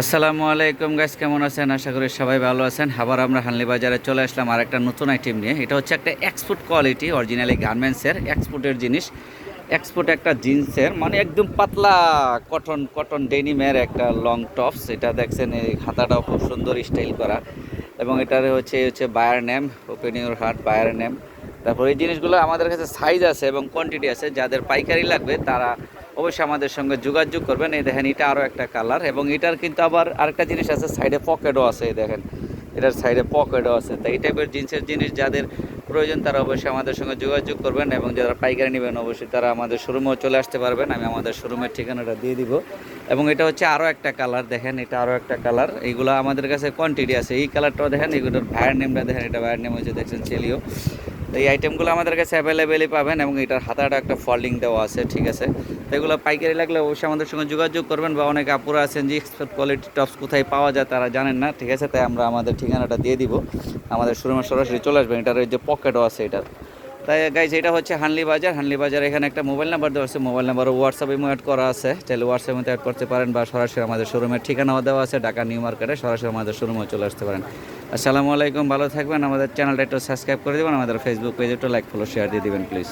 আসসালামু আলাইকুম গাইস, কেমন আছেন? আশা করি সবাই ভালো আছেন। আবার আমরা হানলি বাজারে চলে আসলাম আর একটা নতুন আইটেম নিয়ে। এটা হচ্ছে একটা এক্সপোর্ট কোয়ালিটি অরিজিনালি গার্মেন্টসের এক্সপোর্টের জিনিস। এক্সপোর্ট একটা জিন্সের মানে একদম পাতলা কটন কটন ডেনিমের একটা লং টপস। এটা দেখছেন, এই হাতাটাও খুব সুন্দর স্টাইল করা, এবং এটার হচ্ছে হচ্ছে buyer name, open your heart buyer name. তারপর এই জিনিসগুলো আমাদের কাছে সাইজ আছে এবং কোয়ান্টিটি আছে। যাদের পাইকারি লাগবে তারা অবশ্যই আমাদের সঙ্গে যোগাযোগ করবেন। এই দেখেন, এটা আরও একটা কালার, এবং এটার কিন্তু আবার আরেকটা জিনিস আছে, সাইডে পকেটও আছে। এই দেখেন, এটার সাইডে পকেটও আছে। তাই এই টাইপের জিন্সের জিনিস যাদের প্রয়োজন তারা অবশ্যই আমাদের সঙ্গে যোগাযোগ করবেন, এবং যারা পাইকারি নেবেন অবশ্যই তারা আমাদের শোরুমেও চলে আসতে পারবেন। আমি আমাদের শোরুমের ঠিকানাটা দিয়ে দিব। এবং এটা হচ্ছে আরও একটা কালার, দেখেন এটা আরও একটা কালার। এইগুলো আমাদের কাছে কোয়ান্টিটি আছে। এই কালারটাও দেখেন, এগুলোর ভাইয়ের নেমটা দেখেন, এটা ভাইয়ের নেম হচ্ছে দেখছেন চেলিও। তো এই আইটেমগুলো আমাদের কাছে অ্যাভেলেবেলই পাবেন, এবং এটার হাতাটা একটা ফল্ডিং দেওয়া আছে, ঠিক আছে। তো এগুলো পাইকারি লাগলে অবশ্যই আমাদের সঙ্গে যোগাযোগ করবেন, বা অনেক আপুরা আছেন যে এক্সপোর্ট কোয়ালিটি টপস কোথায় পাওয়া যায় তারা জানেন না, ঠিক আছে। তাই আমরা আমাদের ঠিকানাটা দিয়ে দিব, আমাদের শোরুমে সরাসরি চলে আসবেন। এটার যে পকেটও আছে এটার। তাই গাইজ, এটা হচ্ছে হানলি বাজার। হানলি বাজার এখানে একটা মোবাইল নাম্বার দেওয়া আছে, মোবাইল নাম্বার হোয়াটসঅ্যাপে অ্যাড করা আছে, চাইলে হোয়াটসঅ্যাপে অ্যাড করতে পারেন, বা সরাসরি আমাদের শোরুমের ঠিকানাও দেওয়া আছে, ঢাকা নিউ মার্কেটে। সরাসরি আমাদের শোরুমে চলে আসতে পারেন। আসসালামু আলাইকুম, ভালো থাকবেন। আমাদের চ্যানেলটা একটু সাবস্ক্রাইব করে দেবেন, আমাদের ফেসবুক পেজে একটু লাইক ফলো শেয়ার দিয়ে দেবেন প্লিজ।